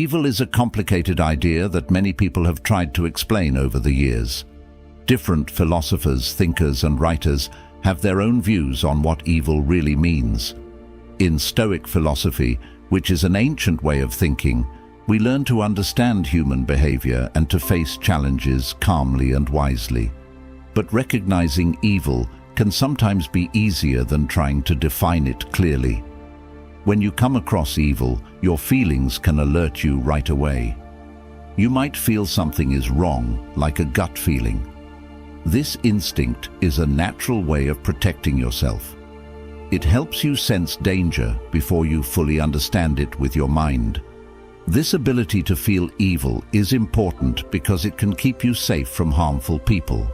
Evil is a complicated idea that many people have tried to explain over the years. Different philosophers, thinkers, and writers have their own views on what evil really means. In Stoic philosophy, which is an ancient way of thinking, we learn to understand human behavior and to face challenges calmly and wisely. But recognizing evil can sometimes be easier than trying to define it clearly. When you come across evil, your feelings can alert you right away. You might feel something is wrong, like a gut feeling. This instinct is a natural way of protecting yourself. It helps you sense danger before you fully understand it with your mind. This ability to feel evil is important because it can keep you safe from harmful people.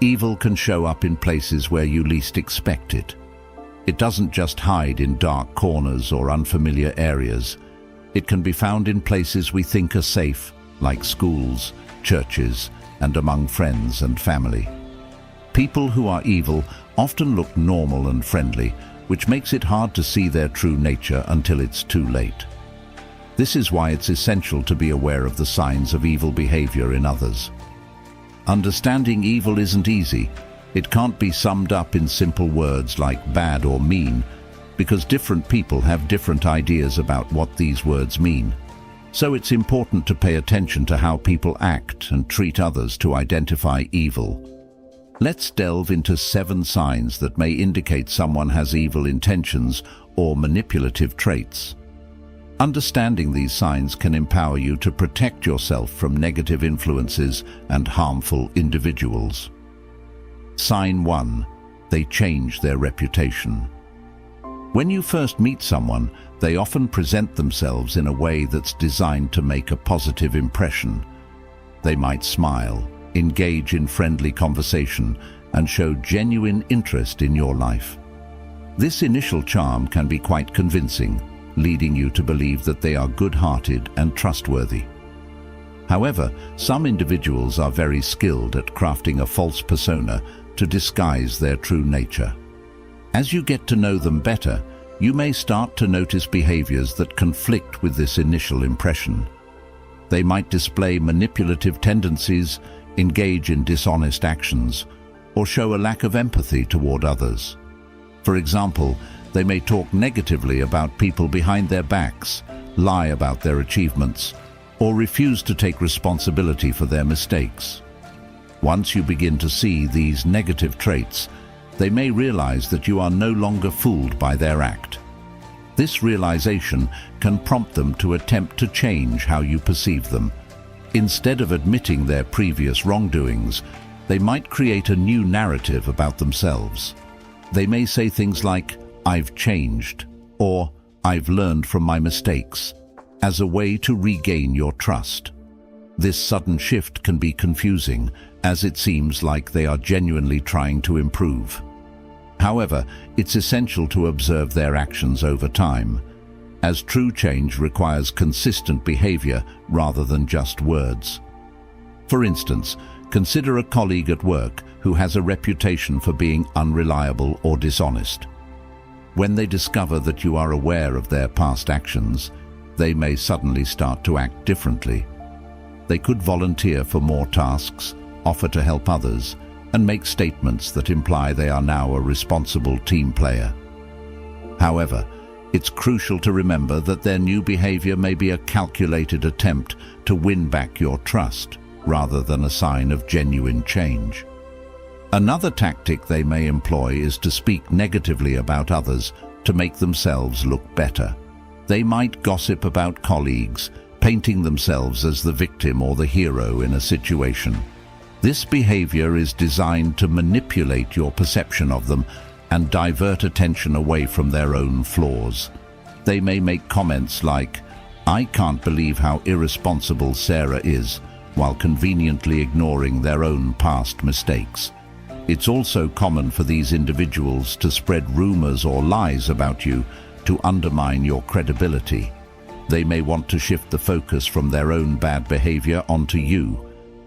Evil can show up in places where you least expect it. It doesn't just hide in dark corners or unfamiliar areas. It can be found in places we think are safe, like schools, churches, and among friends and family. People who are evil often look normal and friendly, which makes it hard to see their true nature until it's too late. This is why it's essential to be aware of the signs of evil behavior in others. Understanding evil isn't easy. It can't be summed up in simple words like bad or mean, because different people have different ideas about what these words mean. So it's important to pay attention to how people act and treat others to identify evil. Let's delve into 7 signs that may indicate someone has evil intentions or manipulative traits. Understanding these signs can empower you to protect yourself from negative influences and harmful individuals. Sign 1. They change their reputation. When you first meet someone, they often present themselves in a way that's designed to make a positive impression. They might smile, engage in friendly conversation, and show genuine interest in your life. This initial charm can be quite convincing, leading you to believe that they are good-hearted and trustworthy. However, some individuals are very skilled at crafting a false persona to disguise their true nature. As you get to know them better, you may start to notice behaviors that conflict with this initial impression. They might display manipulative tendencies, engage in dishonest actions, or show a lack of empathy toward others. For example, they may talk negatively about people behind their backs, lie about their achievements, or refuse to take responsibility for their mistakes. Once you begin to see these negative traits, they may realize that you are no longer fooled by their act. This realization can prompt them to attempt to change how you perceive them. Instead of admitting their previous wrongdoings, they might create a new narrative about themselves. They may say things like, "I've changed," or "I've learned from my mistakes," as a way to regain your trust. This sudden shift can be confusing, as it seems like they are genuinely trying to improve. However, it's essential to observe their actions over time, as true change requires consistent behavior rather than just words. For instance, consider a colleague at work who has a reputation for being unreliable or dishonest. When they discover that you are aware of their past actions, they may suddenly start to act differently. They could volunteer for more tasks, offer to help others, and make statements that imply they are now a responsible team player. However, it's crucial to remember that their new behavior may be a calculated attempt to win back your trust, rather than a sign of genuine change. Another tactic they may employ is to speak negatively about others to make themselves look better. They might gossip about colleagues, painting themselves as the victim or the hero in a situation. This behavior is designed to manipulate your perception of them and divert attention away from their own flaws. They may make comments like, "I can't believe how irresponsible Sarah is," while conveniently ignoring their own past mistakes. It's also common for these individuals to spread rumors or lies about you to undermine your credibility. They may want to shift the focus from their own bad behavior onto you,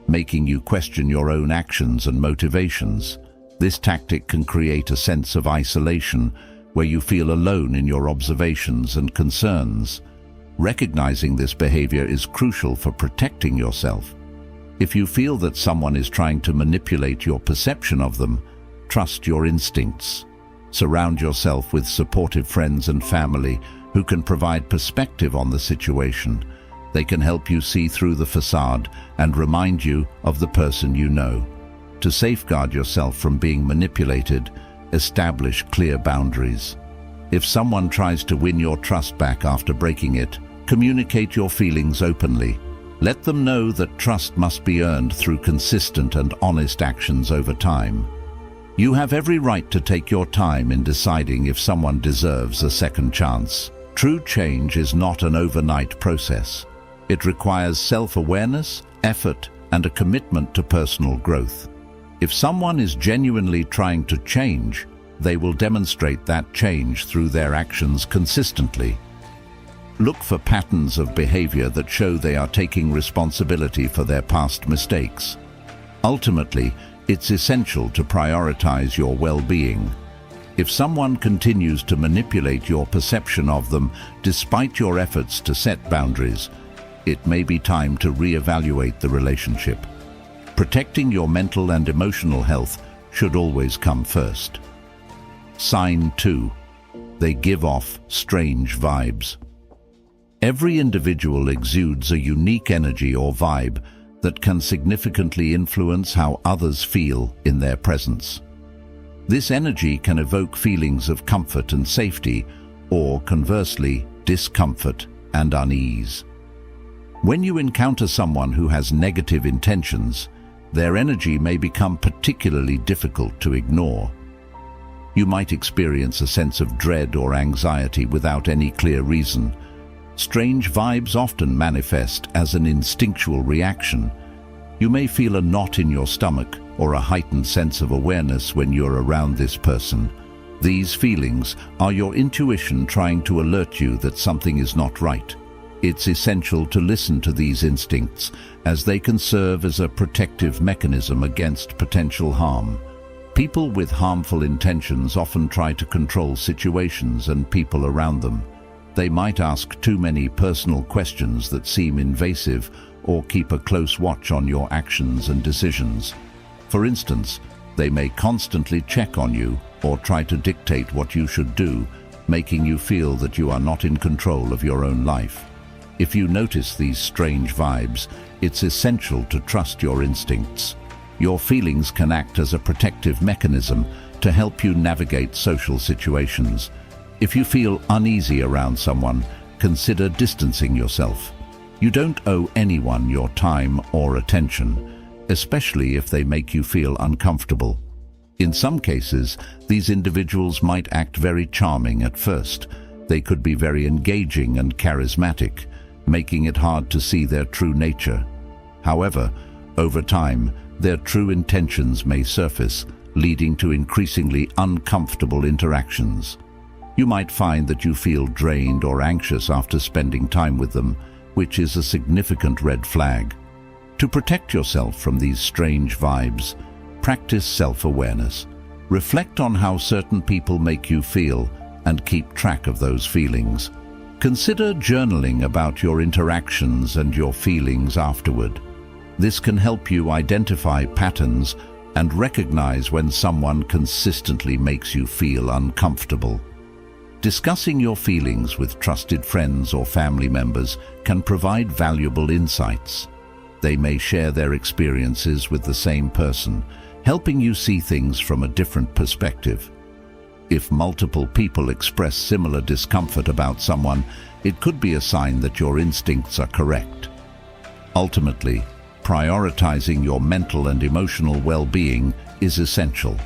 making you question your own actions and motivations. This tactic can create a sense of isolation where you feel alone in your observations and concerns. Recognizing this behavior is crucial for protecting yourself. If you feel that someone is trying to manipulate your perception of them, trust your instincts. Surround yourself with supportive friends and family who can provide perspective on the situation. They can help you see through the facade and remind you of the person you know. To safeguard yourself from being manipulated, establish clear boundaries. If someone tries to win your trust back after breaking it, communicate your feelings openly. Let them know that trust must be earned through consistent and honest actions over time. You have every right to take your time in deciding if someone deserves a second chance. True change is not an overnight process. It requires self-awareness, effort, and a commitment to personal growth. If someone is genuinely trying to change, they will demonstrate that change through their actions consistently. Look for patterns of behavior that show they are taking responsibility for their past mistakes. Ultimately, it's essential to prioritize your well-being. If someone continues to manipulate your perception of them despite your efforts to set boundaries, it may be time to reevaluate the relationship. Protecting your mental and emotional health should always come first. Sign 2. They give off strange vibes. Every individual exudes a unique energy or vibe that can significantly influence how others feel in their presence. This energy can evoke feelings of comfort and safety, or conversely, discomfort and unease. When you encounter someone who has negative intentions, their energy may become particularly difficult to ignore. You might experience a sense of dread or anxiety without any clear reason. Strange vibes often manifest as an instinctual reaction. You may feel a knot in your stomach or a heightened sense of awareness when you're around this person. These feelings are your intuition trying to alert you that something is not right. It's essential to listen to these instincts, as they can serve as a protective mechanism against potential harm. People with harmful intentions often try to control situations and people around them. They might ask too many personal questions that seem invasive, or keep a close watch on your actions and decisions. For instance, they may constantly check on you or try to dictate what you should do, making you feel that you are not in control of your own life. If you notice these strange vibes, it's essential to trust your instincts. Your feelings can act as a protective mechanism to help you navigate social situations. If you feel uneasy around someone, consider distancing yourself. You don't owe anyone your time or attention, especially if they make you feel uncomfortable. In some cases, these individuals might act very charming at first. They could be very engaging and charismatic, making it hard to see their true nature. However, over time, their true intentions may surface, leading to increasingly uncomfortable interactions. You might find that you feel drained or anxious after spending time with them, which is a significant red flag. To protect yourself from these strange vibes, practice self-awareness. Reflect on how certain people make you feel and keep track of those feelings. Consider journaling about your interactions and your feelings afterward. This can help you identify patterns and recognize when someone consistently makes you feel uncomfortable. Discussing your feelings with trusted friends or family members can provide valuable insights. They may share their experiences with the same person, helping you see things from a different perspective. If multiple people express similar discomfort about someone, it could be a sign that your instincts are correct. Ultimately, prioritizing your mental and emotional well-being is essential.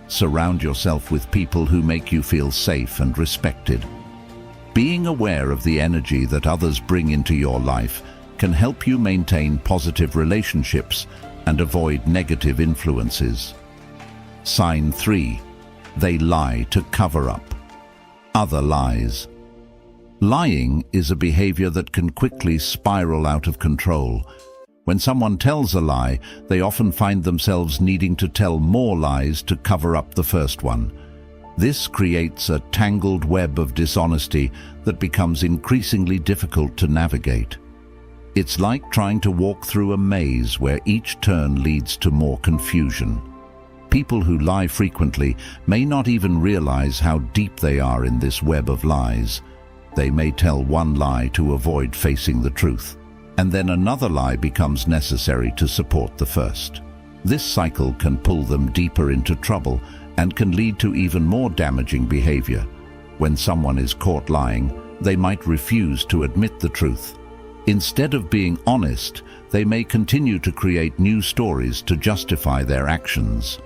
Surround yourself with people who make you feel safe and respected. Being aware of the energy that others bring into your life can help you maintain positive relationships and avoid negative influences. Sign 3. They lie to cover up. Other lies. Lying is a behavior that can quickly spiral out of control. When someone tells a lie, they often find themselves needing to tell more lies to cover up the first one. This creates a tangled web of dishonesty that becomes increasingly difficult to navigate. It's like trying to walk through a maze where each turn leads to more confusion. People who lie frequently may not even realize how deep they are in this web of lies. They may tell one lie to avoid facing the truth, and then another lie becomes necessary to support the first. This cycle can pull them deeper into trouble and can lead to even more damaging behavior. When someone is caught lying, they might refuse to admit the truth. Instead of being honest, they may continue to create new stories to justify their actions.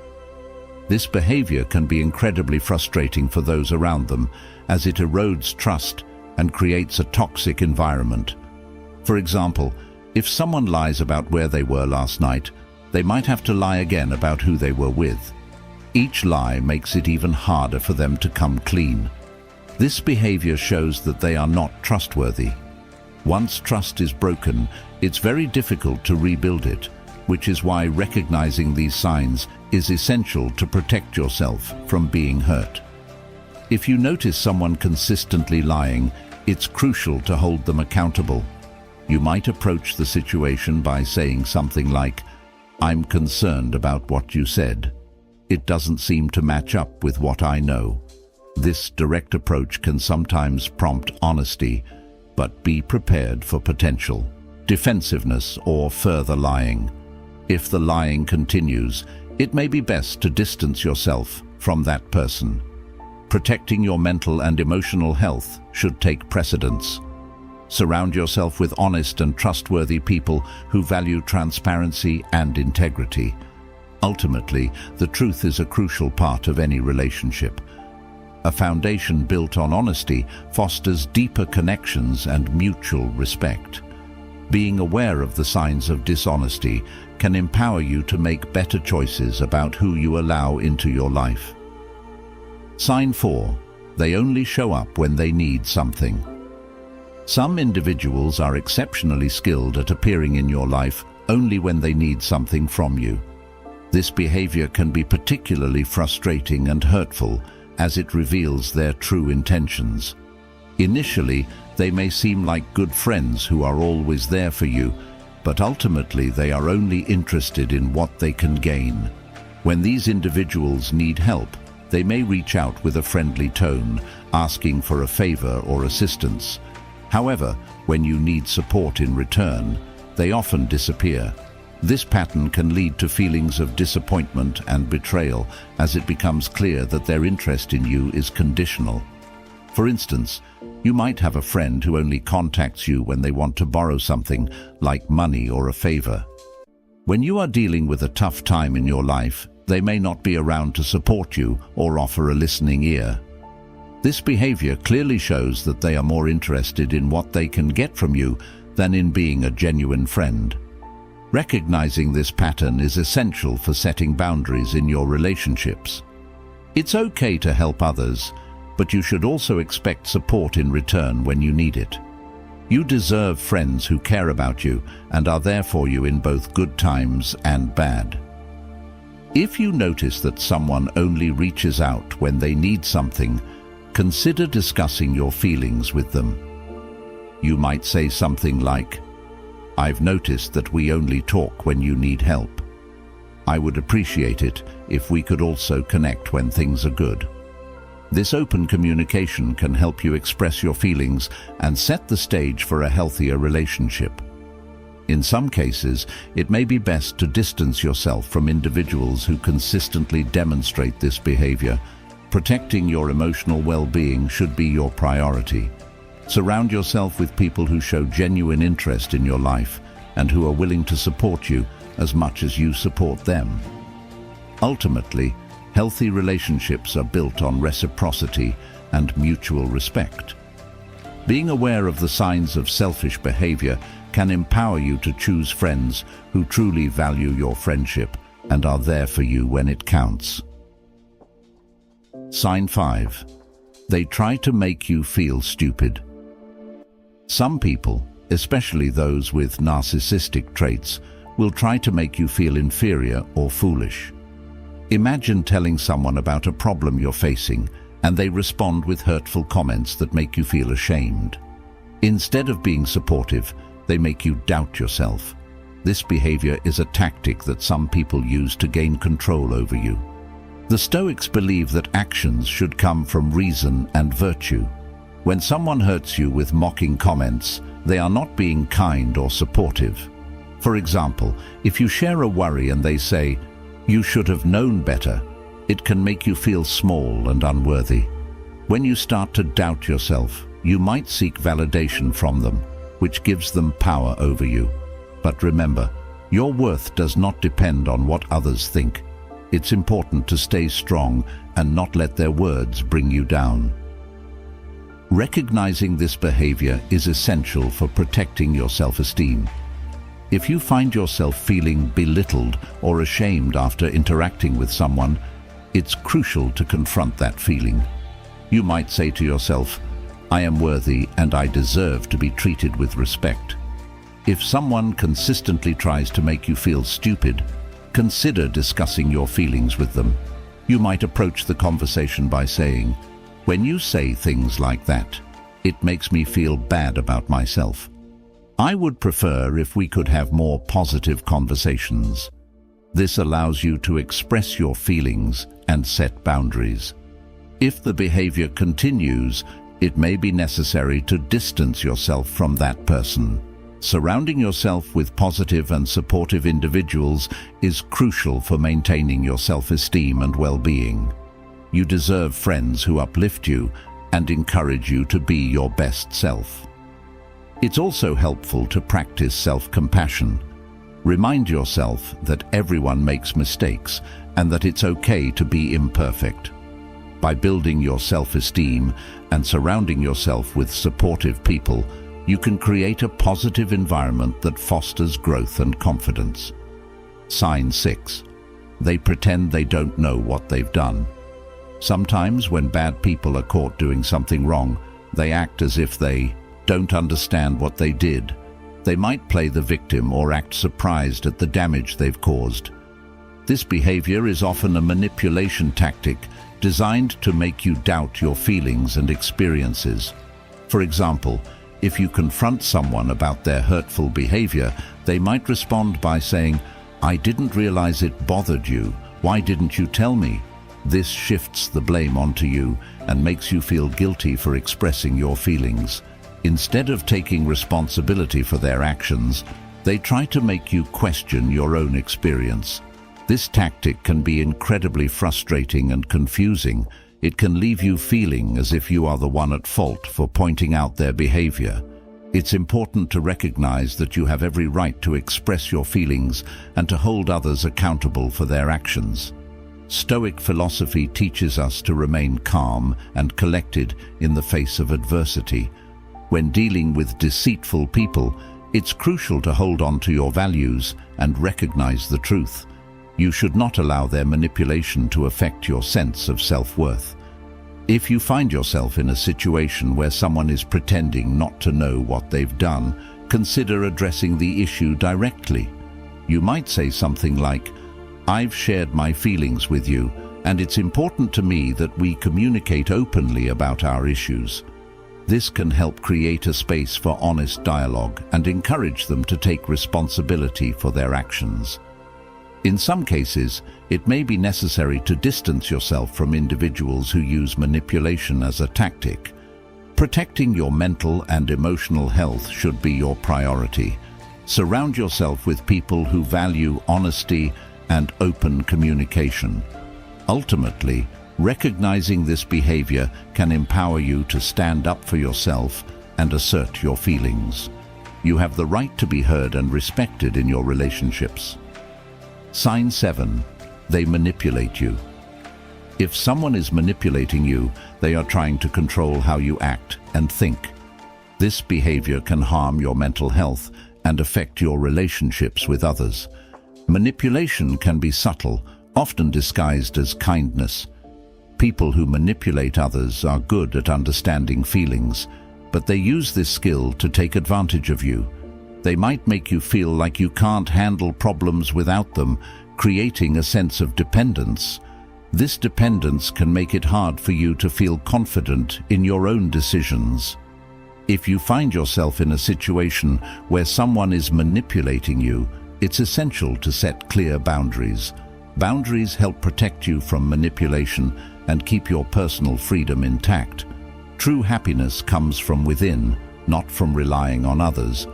This behavior can be incredibly frustrating for those around them, as it erodes trust and creates a toxic environment. For example, if someone lies about where they were last night, they might have to lie again about who they were with. Each lie makes it even harder for them to come clean. This behavior shows that they are not trustworthy. Once trust is broken, it's very difficult to rebuild it, which is why recognizing these signs is essential to protect yourself from being hurt. If you notice someone consistently lying, it's crucial to hold them accountable. You might approach the situation by saying something like, "I'm concerned about what you said. It doesn't seem to match up with what I know." This direct approach can sometimes prompt honesty, but be prepared for potential defensiveness or further lying. If the lying continues, it may be best to distance yourself from that person. Protecting your mental and emotional health should take precedence. Surround yourself with honest and trustworthy people who value transparency and integrity. Ultimately, the truth is a crucial part of any relationship. A foundation built on honesty fosters deeper connections and mutual respect. Being aware of the signs of dishonesty can empower you to make better choices about who you allow into your life. Sign 4. They only show up when they need something. Some individuals are exceptionally skilled at appearing in your life only when they need something from you. This behavior can be particularly frustrating and hurtful, as it reveals their true intentions. Initially, they may seem like good friends who are always there for you, but ultimately they are only interested in what they can gain. When these individuals need help, they may reach out with a friendly tone, asking for a favor or assistance. However, when you need support in return, they often disappear. This pattern can lead to feelings of disappointment and betrayal, as it becomes clear that their interest in you is conditional. For instance, you might have a friend who only contacts you when they want to borrow something, like money or a favor. When you are dealing with a tough time in your life, they may not be around to support you or offer a listening ear. This behavior clearly shows that they are more interested in what they can get from you than in being a genuine friend. Recognizing this pattern is essential for setting boundaries in your relationships. It's okay to help others, but you should also expect support in return when you need it. You deserve friends who care about you and are there for you in both good times and bad. If you notice that someone only reaches out when they need something, consider discussing your feelings with them. You might say something like, "I've noticed that we only talk when you need help. I would appreciate it if we could also connect when things are good." This open communication can help you express your feelings and set the stage for a healthier relationship. In some cases, it may be best to distance yourself from individuals who consistently demonstrate this behavior. Protecting your emotional well-being should be your priority. Surround yourself with people who show genuine interest in your life and who are willing to support you as much as you support them. Ultimately, healthy relationships are built on reciprocity and mutual respect. Being aware of the signs of selfish behavior can empower you to choose friends who truly value your friendship and are there for you when it counts. Sign 5. They try to make you feel stupid. Some people, especially those with narcissistic traits, will try to make you feel inferior or foolish. Imagine telling someone about a problem you're facing, and they respond with hurtful comments that make you feel ashamed. Instead of being supportive, they make you doubt yourself. This behavior is a tactic that some people use to gain control over you. The Stoics believe that actions should come from reason and virtue. When someone hurts you with mocking comments, they are not being kind or supportive. For example, if you share a worry and they say, "You should have known better," it can make you feel small and unworthy. When you start to doubt yourself, you might seek validation from them, which gives them power over you. But remember, your worth does not depend on what others think. It's important to stay strong and not let their words bring you down. Recognizing this behavior is essential for protecting your self-esteem. If you find yourself feeling belittled or ashamed after interacting with someone, it's crucial to confront that feeling. You might say to yourself, "I am worthy and I deserve to be treated with respect." If someone consistently tries to make you feel stupid, consider discussing your feelings with them. You might approach the conversation by saying, "When you say things like that, it makes me feel bad about myself. I would prefer if we could have more positive conversations." This allows you to express your feelings and set boundaries. If the behavior continues, it may be necessary to distance yourself from that person. Surrounding yourself with positive and supportive individuals is crucial for maintaining your self-esteem and well-being. You deserve friends who uplift you and encourage you to be your best self. It's also helpful to practice self-compassion. Remind yourself that everyone makes mistakes and that it's okay to be imperfect. By building your self-esteem and surrounding yourself with supportive people, you can create a positive environment that fosters growth and confidence. Sign 6. They pretend they don't know what they've done. Sometimes when bad people are caught doing something wrong, they act as if they don't understand what they did. They might play the victim or act surprised at the damage they've caused. This behavior is often a manipulation tactic designed to make you doubt your feelings and experiences. For example, if you confront someone about their hurtful behavior, they might respond by saying, "I didn't realize it bothered you. Why didn't you tell me?" This shifts the blame onto you and makes you feel guilty for expressing your feelings. Instead of taking responsibility for their actions, they try to make you question your own experience. This tactic can be incredibly frustrating and confusing. It can leave you feeling as if you are the one at fault for pointing out their behavior. It's important to recognize that you have every right to express your feelings and to hold others accountable for their actions. Stoic philosophy teaches us to remain calm and collected in the face of adversity. When dealing with deceitful people, it's crucial to hold on to your values and recognize the truth. You should not allow their manipulation to affect your sense of self-worth. If you find yourself in a situation where someone is pretending not to know what they've done, consider addressing the issue directly. You might say something like, "I've shared my feelings with you, and it's important to me that we communicate openly about our issues." This can help create a space for honest dialogue and encourage them to take responsibility for their actions. In some cases, it may be necessary to distance yourself from individuals who use manipulation as a tactic. Protecting your mental and emotional health should be your priority. Surround yourself with people who value honesty and open communication. Ultimately, recognizing this behavior can empower you to stand up for yourself and assert your feelings. You have the right to be heard and respected in your relationships. Sign 7. They manipulate you. If someone is manipulating you, they are trying to control how you act and think. This behavior can harm your mental health and affect your relationships with others. Manipulation can be subtle, often disguised as kindness. People who manipulate others are good at understanding feelings, but they use this skill to take advantage of you. They might make you feel like you can't handle problems without them, creating a sense of dependence. This dependence can make it hard for you to feel confident in your own decisions. If you find yourself in a situation where someone is manipulating you, it's essential to set clear boundaries. Boundaries help protect you from manipulation and keep your personal freedom intact. True happiness comes from within, not from relying on others.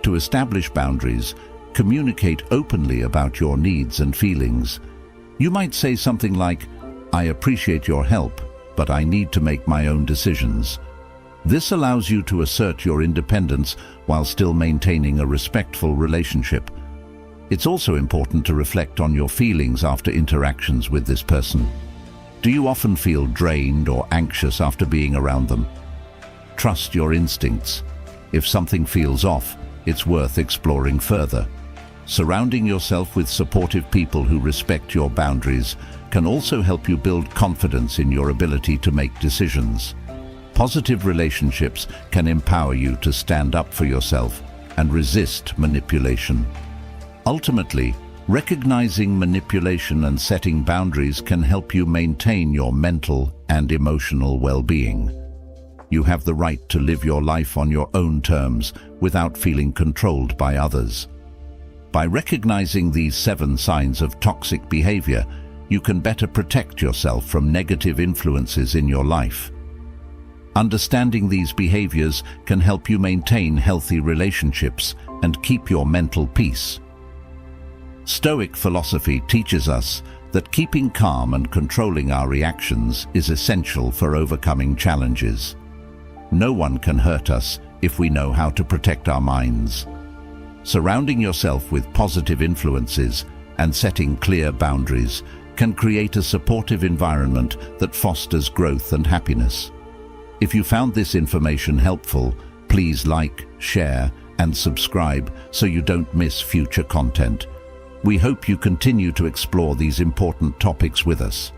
To establish boundaries, communicate openly about your needs and feelings. You might say something like, "I appreciate your help, but I need to make my own decisions." This allows you to assert your independence while still maintaining a respectful relationship. It's also important to reflect on your feelings after interactions with this person. Do you often feel drained or anxious after being around them? Trust your instincts. If something feels off, it's worth exploring further. Surrounding yourself with supportive people who respect your boundaries can also help you build confidence in your ability to make decisions. Positive relationships can empower you to stand up for yourself and resist manipulation. Ultimately, recognizing manipulation and setting boundaries can help you maintain your mental and emotional well-being. You have the right to live your life on your own terms without feeling controlled by others. By recognizing these 7 signs of toxic behavior, you can better protect yourself from negative influences in your life. Understanding these behaviors can help you maintain healthy relationships and keep your mental peace. Stoic philosophy teaches us that keeping calm and controlling our reactions is essential for overcoming challenges. No one can hurt us if we know how to protect our minds. Surrounding yourself with positive influences and setting clear boundaries can create a supportive environment that fosters growth and happiness. If you found this information helpful, please like, share, and subscribe so you don't miss future content. We hope you continue to explore these important topics with us.